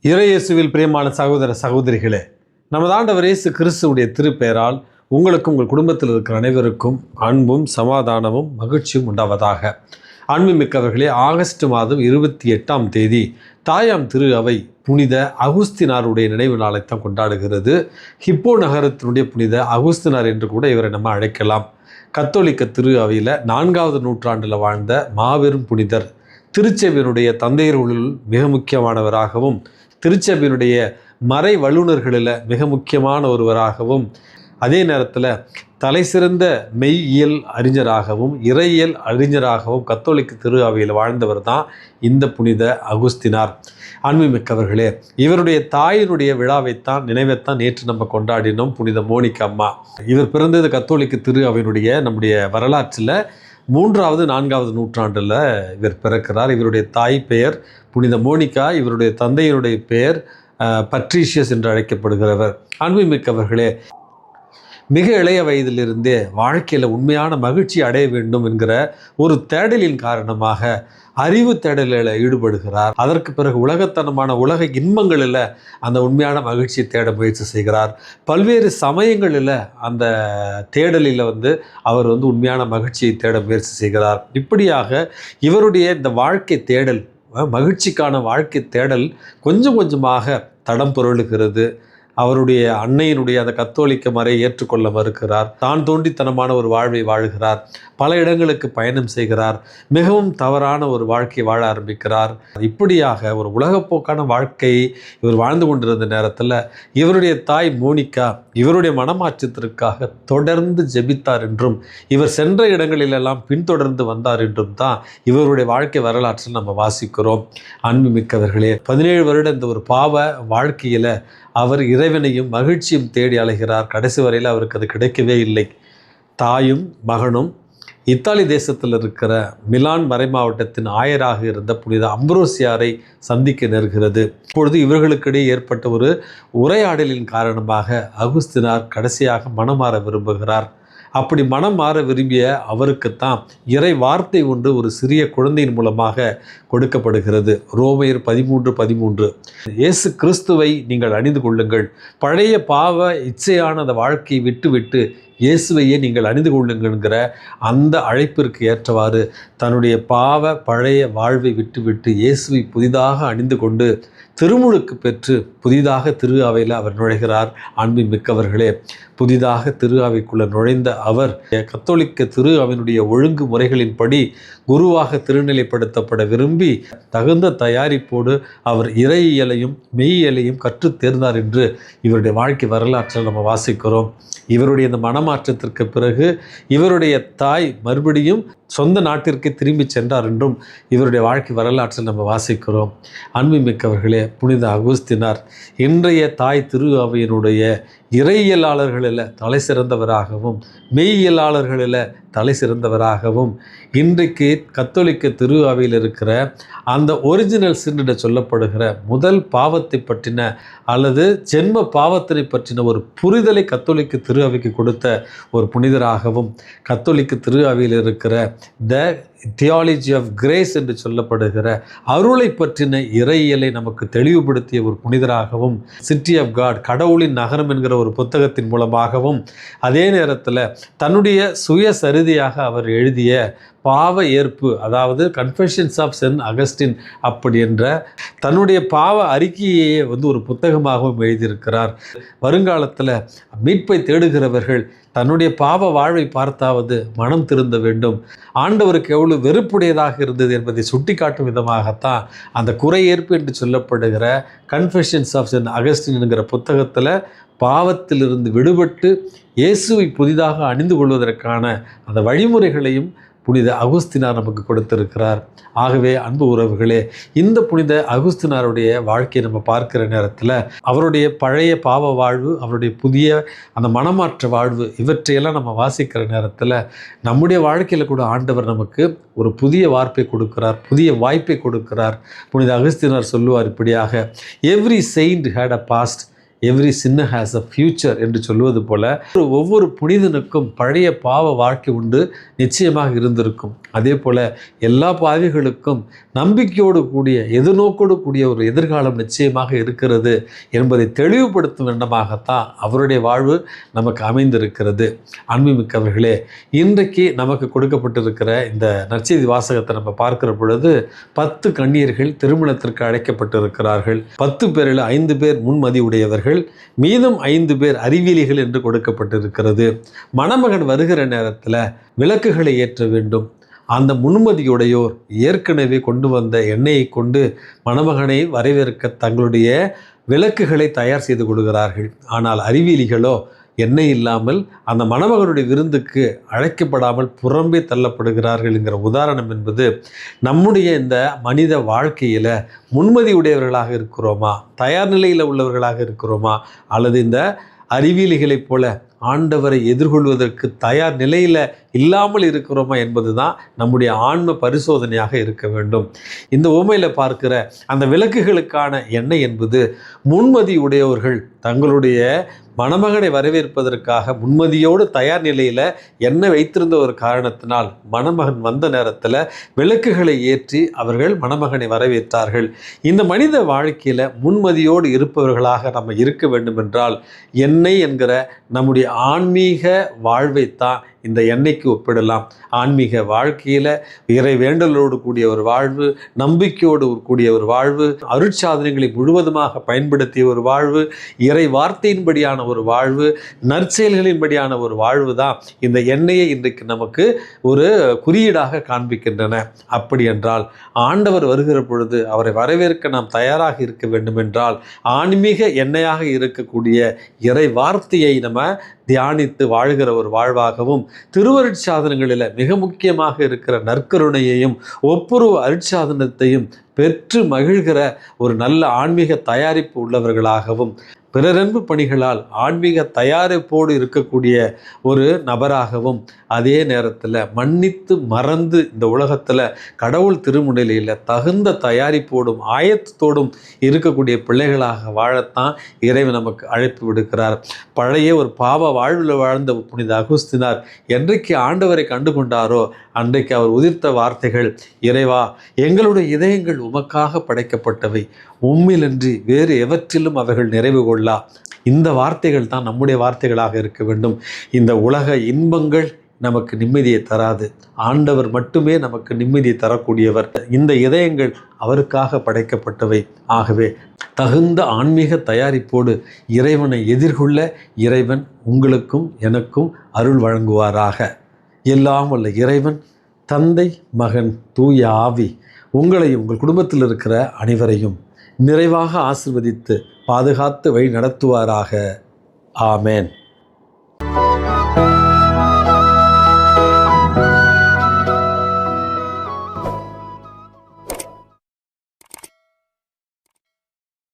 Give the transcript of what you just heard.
இறையேசுவில் பிரியமான சகோதர சகோதரிகளே, நமது ஆண்டவர் இயேசு கிறிஸ்துவுடைய திருப்பெயரால் உங்களுக்கும் உங்கள் குடும்பத்தில் இருக்கிற அனைவருக்கும் அன்பும் சமாதானமும் மகிழ்ச்சியும் உண்டாவதாக. அன்புமிக்கவர்களே, ஆகஸ்ட் மாதம் 28ஆம் தேதி தாயாம் திரு அவை புனித அகுஸ்தினாருடைய நினைவு நாளைத்தான் கொண்டாடுகிறது. ஹிப்போ நகரத்தினுடைய புனித அகுஸ்தினார் என்று கூட இவரை நம்ம அழைக்கலாம். கத்தோலிக்க திரு அவையில் 4வது நூற்றாண்டில் வாழ்ந்த மாபெரும் புனிதர். திருச்சபையினுடைய தந்தையர்களுள் மிக முக்கியமானவராகவும் திருச்சபையினுடைய மறை வல்லுநர்களில் மிக முக்கியமான ஒருவராகவும் அதே நேரத்தில் தலைசிறந்த மெய்யியல் அறிஞராகவும் இறையியல் அறிஞராகவும் கத்தோலிக்க திரு அவையில் வாழ்ந்தவர் தான் இந்த புனித அகுஸ்தினார். அன்புமிக்கவர்களே, இவருடைய தாயினுடைய விழாவைத்தான் நினைவைத்தான் நேற்று நம்ம கொண்டாடினோம். புனித மோனிகா அம்மா இவர் பிறந்தது கத்தோலிக்க திரு அவையினுடைய நம்முடைய வரலாற்றில் 3வது 4வது நூற்றாண்டில் இவர் பிறக்கிறார். இவருடைய தாய் பெயர் புனித மோனிகா, இவருடைய தந்தையினுடைய பெயர் பட்ரீஷியஸ் என்று அழைக்கப்படுகிறவர். அன்புமிக்கவர்களே, மிக இளைய வயதிலிருந்தே வாழ்க்கையில் உண்மையான மகிழ்ச்சி அடைய வேண்டும் என்கிற ஒரு தேடலின் காரணமாக அறிவு தேடலில் ஈடுபடுகிறார். அதற்கு பிறகு உலக இன்பங்களில் அந்த உண்மையான மகிழ்ச்சியை தேட முயற்சி செய்கிறார். பல்வேறு சமயங்களில் அந்த தேடலில் அவர் உண்மையான மகிழ்ச்சியை தேட முயற்சி செய்கிறார். இப்படியாக இவருடைய இந்த வாழ்க்கை தேடல், மகிழ்ச்சிக்கான வாழ்க்கை தேடல் கொஞ்சம் கொஞ்சமாக தடம் புரளுகிறது. அவருடைய அன்னையினுடைய அந்த கத்தோலிக்க மறையை ஏற்றுக்கொள்ள மறுக்கிறார். தான் தோண்டித்தனமான ஒரு வாழ்வை வாழுகிறார். பல இடங்களுக்கு பயணம் செய்கிறார். மிகவும் தவறான ஒரு வாழ்க்கையை வாழ ஆரம்பிக்கிறார். இப்படியாக ஒரு உலகப்போக்கான வாழ்க்கையை இவர் வாழ்ந்து கொண்டிருந்த நேரத்தில் இவருடைய தாய் மோனிகா இவருடைய மனமாற்றத்திற்காக தொடர்ந்து ஜெபித்தார் என்றும் இவர் சென்ற இடங்களிலெல்லாம் பின்தொடர்ந்து வந்தார் என்றும் தான் இவருடைய வாழ்க்கை வரலாற்றில் நம்ம வாசிக்கிறோம். அன்புமிக்கவர்களே, 17 வருட இந்த ஒரு பாவ வாழ்க்கையில் அவர் இறைவனையும் மகிழ்ச்சியும் தேடி அலைகிறார். கடைசி வரையில் அவருக்கு அது கிடைக்கவே இல்லை. தாயும் மகனும் இத்தாலி தேசத்தில் இருக்கிற மிலான் மறை மாவட்டத்தின் ஆயராக இருந்த புனித அம்ப்ரோசியாரை சந்திக்க நேர்கிறது. இப்பொழுது இவர்களுக்கிடையே ஏற்பட்ட ஒரு உரையாடலின் காரணமாக அகுஸ்தினார் கடைசியாக மனமாற விரும்புகிறார். அப்படி மனம் மாற விரும்பிய அவருக்குத்தான் இறை வார்த்தை ஒன்று ஒரு சிறிய குழந்தையின் மூலமாக கொடுக்கப்படுகிறது. ரோமையர் 13:13 இயேசு கிறிஸ்துவை நீங்கள் அணிந்து கொள்ளுங்கள், பழைய பாவ இச்சையான அந்த வாழ்க்கையை விட்டு இயேசுவையே நீங்கள் அணிந்து கொள்ளுங்கிற அந்த அழைப்பிற்கு ஏற்றவாறு தன்னுடைய பாவ பழைய வாழ்வை விட்டு இயேசுவை புதிதாக அணிந்து கொண்டு திருமுழுக்கு பெற்று புதிதாக திரு அவையில் அவர் நுழைகிறார். அன்பின் மிக்கவர்களே, புதிதாக திரு அவைக்குள்ள நுழைந்த அவர் கத்தோலிக்க திரு அவையினுடைய ஒழுங்கு முறைகளின்படி குருவாக திருநிலைப்படுத்தப்பட விரும்பி தகுந்த தயாரிப்போடு அவர் இறையியலையும் மெய்யியலையும் கற்று தேர்ந்தார் என்று இவருடைய வாழ்க்கை வரலாற்றில் நம்ம வாசிக்கிறோம். இவருடைய இந்த மனமாற்றத்திற்கு பிறகு இவருடைய தாய் மறுபடியும் சொந்த நாட்டிற்கு திரும்பி சென்றார் என்றும் இவருடைய வாழ்க்கை வரலாற்றில் நம்ம வாசிக்கிறோம். அன்புமிக்கவர்களே, புனித அகுஸ்தினார் இன்றைய தாய் திரு அவையினுடைய இறையியலாளர்களில் தலை சிறந்தவராகவும் மெய்யியலாளர்களில் தலை சிறந்தவராகவும் இன்றைக்கு கத்தோலிக்க திரு அவையில் இருக்கிற அந்த ஒரிஜினல் சின் என்று சொல்லப்படுகிற முதல் பாவத்தை பற்றின அல்லது ஜென்ம பாவத்தினை பற்றின ஒரு புரிதலை கத்தோலிக்க திரு அவைக்கு கொடுத்த ஒரு புனிதராகவும் கத்தோலிக்க திரு அவையில் இருக்கிற த தியாலஜி ஆஃப் கிரேஸ் என்று சொல்லப்படுகிற அருளை பற்றின இறையியலை நமக்கு தெளிவுபடுத்திய ஒரு புனிதராகவும் சிட்டி ஆஃப் காட் கடவுளின் நகரம் என்கிற ஒரு புத்தகத்தின் மூலமாகவும் அதே நேரத்தில் தன்னுடைய சுயசரிதியாக அவர் எழுதிய பாவ ஏற்பு, அதாவது கன்ஃபெஷன்ஸ் ஆஃப் சென்ட் அகஸ்டின் அப்படி என்ற தன்னுடைய பாவ அறிக்கையே ஒரு புத்தகமாகவும் எழுதியிருக்கிறார். வருங்காலத்தில் மீட்பை தேடுகிறவர்கள் தன்னுடைய பாவ வாழ்வை பார்த்தாவது மனம் திருந்த வேண்டும். ஆண்டவருக்கு எவ்வளவு வெறுப்புடையதாக இருந்தது என்பதை சுட்டிக்காட்டும் விதமாகத்தான் அந்த குறை ஏற்பு என்று சொல்லப்படுகிற கன்ஃபெஷன்ஸ் ஆஃப் சென்ட் அகஸ்டின் என்கிற புத்தகத்தில் பாவத்திலிருந்து விடுபட்டு இயேசுவை புதிதாக அணிந்து கொள்வதற்கான அந்த வழிமுறைகளையும் புனித அகுஸ்தினார் நமக்கு கொடுத்திருக்கிறார். ஆகவே அன்பு உறவுகளே, இந்த புனித அகுஸ்தினாருடைய வாழ்க்கையை நம்ம பார்க்கிற நேரத்தில் அவருடைய பழைய பாவ வாழ்வு, அவருடைய புதிய அந்த மனமாற்ற வாழ்வு இவற்றையெல்லாம் நம்ம வாசிக்கிற நேரத்தில் நம்முடைய வாழ்க்கையில் கூட ஆண்டவர் நமக்கு ஒரு புதிய வார்ப்பை கொடுக்கிறார், புதிய வாய்ப்பை கொடுக்கிறார். புனித அகுஸ்தினார் சொல்லுவார் இப்படியாக, every saint had a past, every sinner has a future என்று சொல்வது போல ஒவ்வொரு புனிதனுக்கும் பழைய பாவ வாழ்க்கை உண்டு, நிச்சயமாக இருந்திருக்கும். அதே போல் எல்லா பாவிகளுக்கும் நம்பிக்கையோடு கூடிய எதிர்நோக்கோடு கூடிய ஒரு எதிர்காலம் நிச்சயமாக இருக்கிறது என்பதை தெளிவுபடுத்தும் வண்ணமாகத்தான் அவருடைய வாழ்வு நமக்கு அமைந்திருக்கிறது. அன்புமிக்கவர்களே, இன்றைக்கு நமக்கு கொடுக்கப்பட்டிருக்கிற இந்த நற்செய்தி வாசகத்தை நம்ம பார்க்கிற பொழுது 10 கன்னியர்கள் திருமணத்திற்கு அழைக்கப்பட்டிருக்கிறார்கள். 10 பேரில் 5 பேர் முன்மதி உடையவர்கள், மீதம் 5 பேர் அறிவியலிகள் என்று கொடுக்கப்பட்டிருக்கிறது. மணமகன் வருகிற நேரத்தில் விளக்குகளை ஏற்ற வேண்டும். அந்த முன்மதியுடையோர் ஏற்கனவே கொண்டு வந்த எண்ணெயை கொண்டு மணமகனை வரவேற்க தங்களுடைய விளக்குகளை தயார் செய்து கொள்கிறார்கள். ஆனால் அறிவியலிகளோ எண்ணெய் இல்லாமல் அந்த மணமகனுடைய விருந்துக்கு அழைக்கப்படாமல் புறம்பே தள்ளப்படுகிறார்கள்ங்கிற உதாரணம் என்பது நம்முடைய இந்த மனித வாழ்க்கையில் முன்மதி உடையவர்களாக இருக்கிறோமா, தயார் நிலையில் உள்ளவர்களாக இருக்கிறோமா, அல்லது இந்த அறிவியலிகளைப் போல ஆண்டவரை எதிர்கொள்வதற்கு தயார் நிலையில் இல்லாமல் இருக்கிறோமா என்பது தான் நம்முடைய ஆன்ம பரிசோதனையாக இருக்க வேண்டும். இந்த உவமையில் பார்க்கிற அந்த விளக்குகளுக்கான எண்ணெய் என்பது முன்மதி உடையவர்கள் தங்களுடைய மணமகனை வரவேற்பதற்காக முன்மதியோடு தயார் நிலையில் எண்ணெய் வைத்திருந்த ஒரு காரணத்தினால் மணமகன் வந்த நேரத்தில் விளக்குகளை ஏற்றி அவர்கள் மணமகனை வரவேற்றார்கள். இந்த மனித வாழ்க்கையில் முன்மதியோடு இருப்பவர்களாக நம்ம இருக்க வேண்டும் என்றால் எண்ணெய் என்கிற நம்முடைய ஆன்மீக வாழ்வைத்தான் இந்த எண்ணெய்க்கு ஒப்பிடலாம். ஆன்மீக வாழ்க்கையில் இறை வேண்டலோடு கூடிய ஒரு வாழ்வு, நம்பிக்கையோடு கூடிய ஒரு வாழ்வு, அருட்சாதனைகளை முழுவதுமாக பயன்படுத்திய ஒரு வாழ்வு, இறை வார்த்தையின்படியான ஒரு வாழ்வு, நற்செயல்களின்படியான ஒரு வாழ்வு தான் இந்த எண்ணெயை இன்றைக்கு நமக்கு ஒரு குறியீடாக காண்பிக்கின்றன. அப்படி என்றால் ஆண்டவர் வருகிற பொழுது அவரை வரவேற்க நாம் தயாராக இருக்க வேண்டும் என்றால் ஆன்மீக எண்ணெயாக இருக்கக்கூடிய இறை வார்த்தையை நம்ம தியானித்து வாழ்கிற ஒரு வாழ்வாகவும், திருவருட்சாதனங்களில் மிக முக்கியமாக இருக்கிற நற்கருணையையும் ஒப்புரவு அருட்சாதனத்தையும் பெற்று மகிழ்கிற ஒரு நல்ல ஆன்மீக தயாரிப்பு உள்ளவர்களாகவும், பிறரன்பு பணிகளால் ஆன்மீக தயாரிப்போடு இருக்கக்கூடிய ஒரு நபராகவும், அதே நேரத்தில் மன்னித்து மறந்து இந்த உலகத்தில் கடவுள் திருமுன்னிலையில் தகுந்த தயாரிப்போடும் ஆயத்தத்தோடும் இருக்கக்கூடிய பிள்ளைகளாக வாழத்தான் இறைவன் நமக்கு அழைப்பு விடுக்கிறார். பழைய ஒரு பாவ வாழ்வில் வாழ்ந்த புனித அகுஸ்தினார் என்றைக்கு ஆண்டவரை கண்டு கொண்டாரோ அன்றைக்கு அவர் உதிர்த்த வார்த்தைகள், இறைவா, எங்களுடைய இதயங்கள் உமக்காக படைக்கப்பட்டவை, உம்மிலன்றி வேறு எவற்றிலும் அவைகள் நிறைவு கொள்ளா. இந்த வார்த்தைகள் தான் நம்முடைய வார்த்தைகளாக இருக்க வேண்டும். இந்த உலக இன்பங்கள் நமக்கு நிம்மதியை தராது, ஆண்டவர் மட்டுமே நமக்கு நிம்மதியை தரக்கூடியவர். இந்த இதயங்கள் அவருக்காக படைக்கப்பட்டவை. ஆகவே தகுந்த ஆன்மீக தயாரிப்போடு இறைவனை எதிர்கொள்ள இறைவன் உங்களுக்கும் எனக்கும் அருள் வழங்குவாராக. எல்லாம் வல்ல இறைவன், தந்தை, மகன், தூய ஆவி உங்களையும் உங்கள் குடும்பத்தில் இருக்கிற அனைவரையும் நிறைவாக ஆசீர்வதித்து பாதுகாத்து வழி நடத்துவாராக. ஆமேன்.